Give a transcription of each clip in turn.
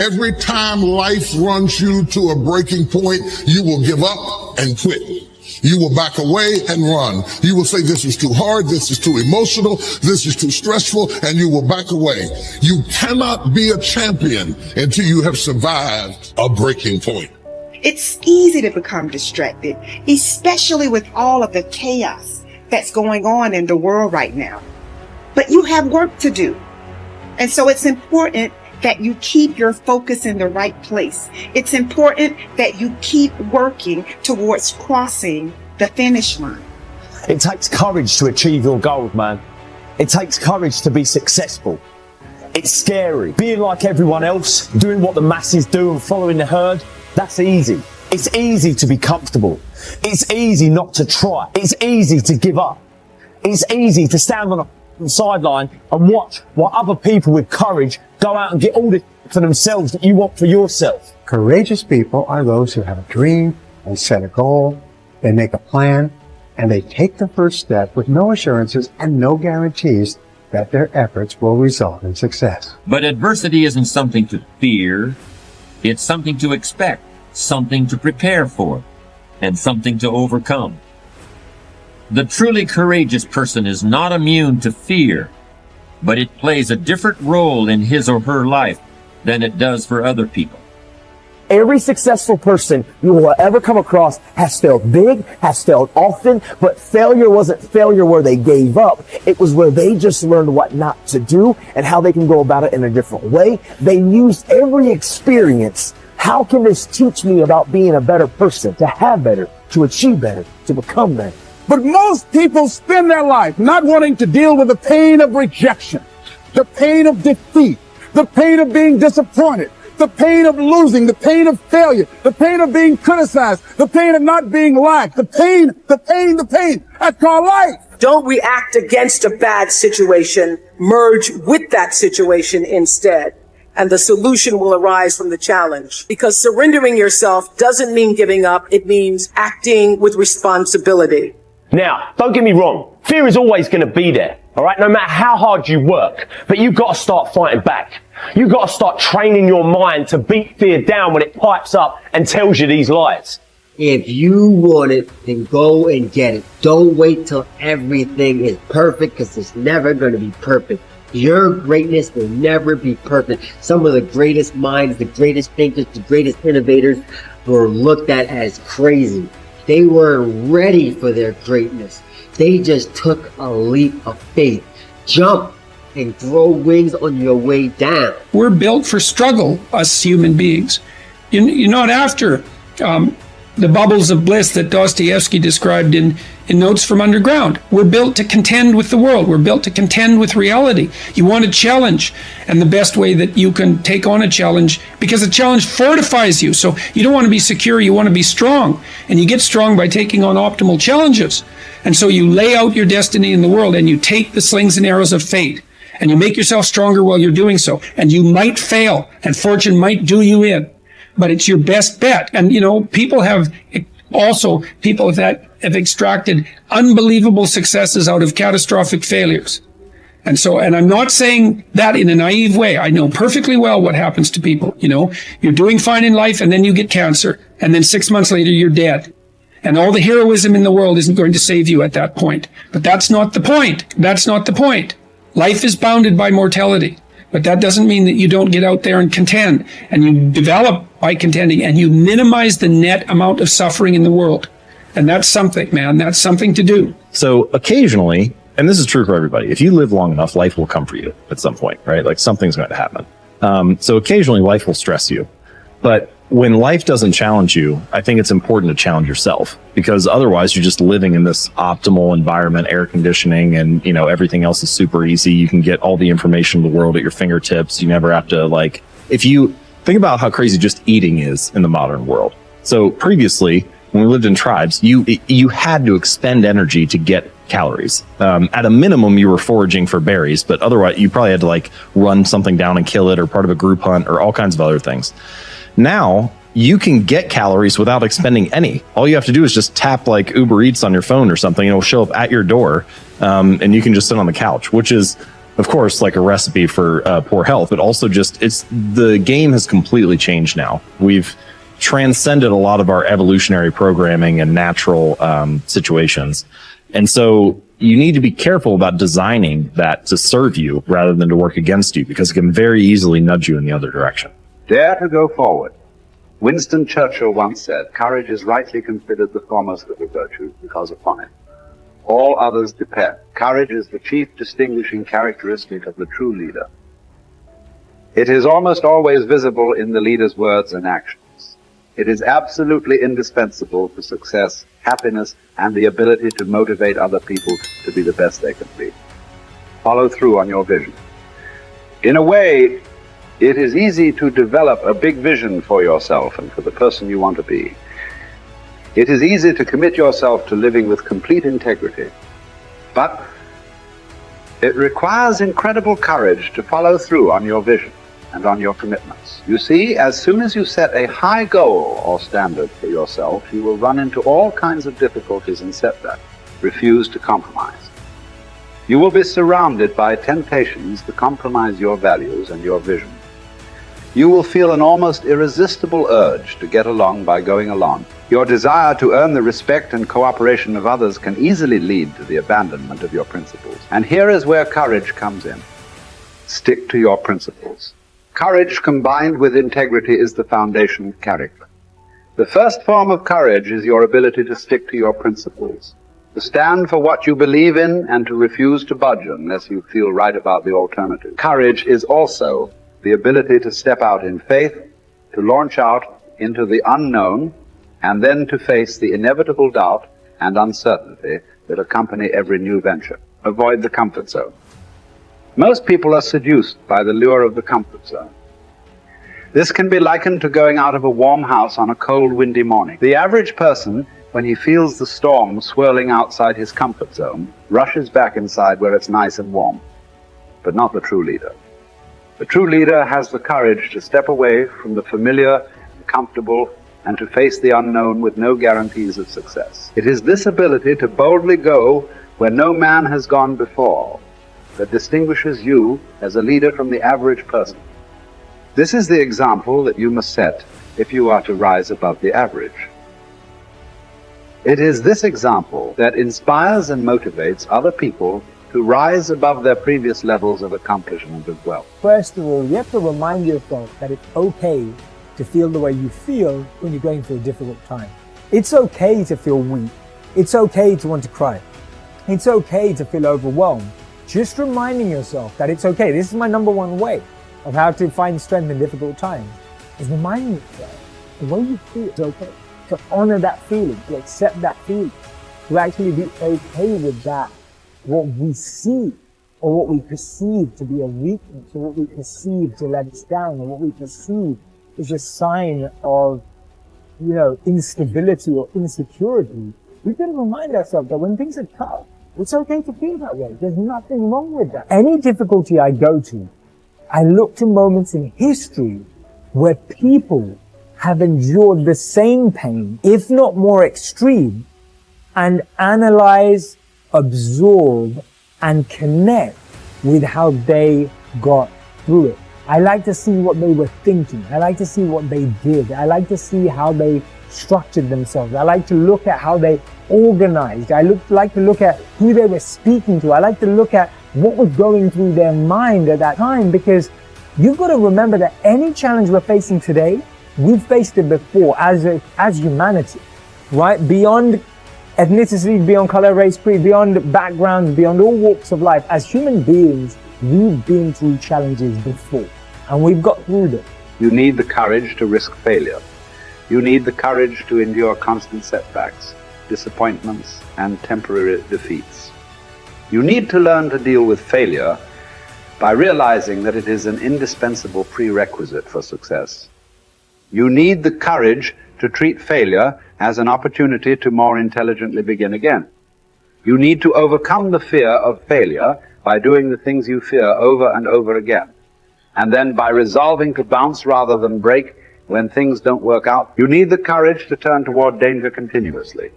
Every time life runs you to a breaking point, you will give up and quit. You will back away and run. You will say, this is too hard, this is too emotional, this is too stressful, and you will back away. You cannot be a champion until you have survived a breaking point. It's easy to become distracted, especially with all of the chaos that's going on in the world right now. But you have work to do. And so it's important that you keep your focus in the right place. It's important that you keep working towards crossing the finish line. It takes courage to achieve your goals, man. It takes courage to be successful. It's scary. Being like everyone else, doing what the masses do and following the herd, that's easy. It's easy to be comfortable. It's easy not to try. It's easy to give up. It's easy to stand on the sideline and watch while other people with courage go out and get all this for themselves that you want for yourself. Courageous people are those who have a dream and set a goal, they make a plan, and they take the first step with no assurances and no guarantees that their efforts will result in success. But adversity isn't something to fear, it's something to expect, something to prepare for, and something to overcome. The truly courageous person is not immune to fear, but it plays a different role in his or her life than it does for other people. Every successful person you will ever come across has failed big, has failed often, but failure wasn't failure where they gave up. It was where they just learned what not to do and how they can go about it in a different way. They used every experience. How can this teach me about being a better person, to have better, to achieve better, to become better? But most people spend their life not wanting to deal with the pain of rejection, the pain of defeat, the pain of being disappointed, the pain of losing, the pain of failure, the pain of being criticized, the pain of not being liked, the pain. That's called life. Don't react against a bad situation. Merge with that situation instead. And the solution will arise from the challenge. Because surrendering yourself doesn't mean giving up. It means acting with responsibility. Now, don't get me wrong. Fear is always going to be there. All right, no matter how hard you work, but you've got to start fighting back. You've got to start training your mind to beat fear down when it pipes up and tells you these lies. If you want it, then go and get it. Don't wait till everything is perfect, because it's never going to be perfect. Your greatness will never be perfect. Some of the greatest minds, the greatest thinkers, the greatest innovators were looked at as crazy. They weren't ready for their greatness. They just took a leap of faith. Jump and grow wings on your way down. We're built for struggle, us human beings. You're not after the bubbles of bliss that Dostoevsky described in Notes from Underground. We're built to contend with the world. We're built to contend with reality. You want a challenge, and the best way that you can take on a challenge, because a challenge fortifies you. So you don't want to be secure, you want to be strong. And you get strong by taking on optimal challenges. And so you lay out your destiny in the world, and you take the slings and arrows of fate, and you make yourself stronger while you're doing so. And you might fail, and fortune might do you in, but it's your best bet. And people that have extracted unbelievable successes out of catastrophic failures. And I'm not saying that in a naive way. I know perfectly well what happens to people. You're doing fine in life, and then you get cancer, and then 6 months later you're dead. And all the heroism in the world isn't going to save you at that point. But that's not the point. That's not the point. Life is bounded by mortality. But that doesn't mean that you don't get out there and contend. And you develop by contending, and you minimize the net amount of suffering in the world. And that's something, man. That's something to do. So occasionally, and this is true for everybody, if you live long enough, life will come for you at some point, right? Like something's going to happen. So occasionally life will stress you. But when life doesn't challenge you, I think it's important to challenge yourself, because otherwise you're just living in this optimal environment, air conditioning, and everything else is super easy. You can get all the information in the world at your fingertips. You never have to if you think about how crazy just eating is in the modern world. So previously, when we lived in tribes, you had to expend energy to get calories. At a minimum, you were foraging for berries, but otherwise you probably had to run something down and kill it, or part of a group hunt, or all kinds of other things. Now you can get calories without expending any. All you have to do is just tap Uber Eats on your phone or something, and it'll show up at your door, and you can just sit on the couch, which is of course, like a recipe for poor health, but also just the game has completely changed now. We've transcended a lot of our evolutionary programming and natural situations. And so you need to be careful about designing that to serve you rather than to work against you, because it can very easily nudge you in the other direction. Dare to go forward. Winston Churchill once said, courage is rightly considered the foremost of the virtues because upon it all others depend. Courage is the chief distinguishing characteristic of the true leader. It is almost always visible in the leader's words and actions. It is absolutely indispensable for success, happiness, and the ability to motivate other people to be the best they can be. Follow through on your vision. In a way, it is easy to develop a big vision for yourself and for the person you want to be. It is easy to commit yourself to living with complete integrity, but it requires incredible courage to follow through on your vision and on your commitments. You see, as soon as you set a high goal or standard for yourself, you will run into all kinds of difficulties and setbacks. Refuse to compromise. You will be surrounded by temptations to compromise your values and your vision. You will feel an almost irresistible urge to get along by going along. Your desire to earn the respect and cooperation of others can easily lead to the abandonment of your principles. And here is where courage comes in. Stick to your principles. Courage combined with integrity is the foundation of character. The first form of courage is your ability to stick to your principles, to stand for what you believe in and to refuse to budge unless you feel right about the alternative. Courage is also the ability to step out in faith, to launch out into the unknown, and then to face the inevitable doubt and uncertainty that accompany every new venture. Avoid the comfort zone. Most people are seduced by the lure of the comfort zone. This can be likened to going out of a warm house on a cold, windy morning. The average person, when he feels the storm swirling outside his comfort zone, rushes back inside where it's nice and warm. But not the true leader. The true leader has the courage to step away from the familiar and comfortable and to face the unknown with no guarantees of success. It is this ability to boldly go where no man has gone before that distinguishes you as a leader from the average person. This is the example that you must set if you are to rise above the average. It is this example that inspires and motivates other people to rise above their previous levels of accomplishment as well. First of all, you have to remind yourself that it's okay to feel the way you feel when you're going through a difficult time. It's okay to feel weak. It's okay to want to cry. It's okay to feel overwhelmed. Just reminding yourself that it's okay. This is my number one way of how to find strength in difficult times, is reminding yourself the way you feel is okay. To honor that feeling, to accept that feeling, to actually be okay with that, what we see or what we perceive to be a weakness, or what we perceive to let us down, or what we perceive is a sign of, instability or insecurity. We've got to remind ourselves that when things are tough, it's okay to feel that way. There's nothing wrong with that. Any difficulty I go to, I look to moments in history where people have endured the same pain, if not more extreme, and analyze, absorb, and connect with how they got through it. I like to see what they were thinking. I like to see what they did. I like to see how they structured themselves. I like to look at how they organized. I like to look at who they were speaking to. I like to look at what was going through their mind at that time, because you've got to remember that any challenge we're facing today, we've faced it before as humanity, right? Beyond ethnicity, beyond color, race, creed, beyond backgrounds, beyond all walks of life, as human beings, we've been through challenges before, and we've got through them. You need the courage to risk failure. You need the courage to endure constant setbacks, disappointments, and temporary defeats. You need to learn to deal with failure by realizing that it is an indispensable prerequisite for success. You need the courage to treat failure as an opportunity to more intelligently begin again. You need to overcome the fear of failure by doing the things you fear over and over again. And then by resolving to bounce rather than break when things don't work out. You need the courage to turn toward danger continuously.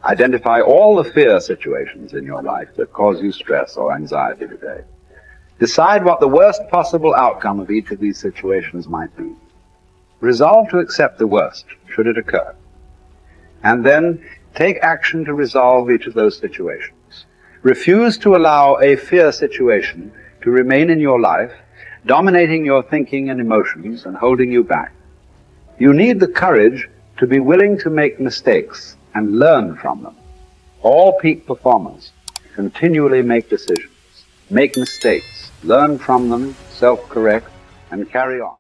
Identify all the fear situations in your life that cause you stress or anxiety today. Decide what the worst possible outcome of each of these situations might be. Resolve to accept the worst, should it occur. And then take action to resolve each of those situations. Refuse to allow a fear situation to remain in your life, dominating your thinking and emotions and holding you back. You need the courage to be willing to make mistakes and learn from them. All peak performers continually make decisions, make mistakes, learn from them, self-correct, and carry on.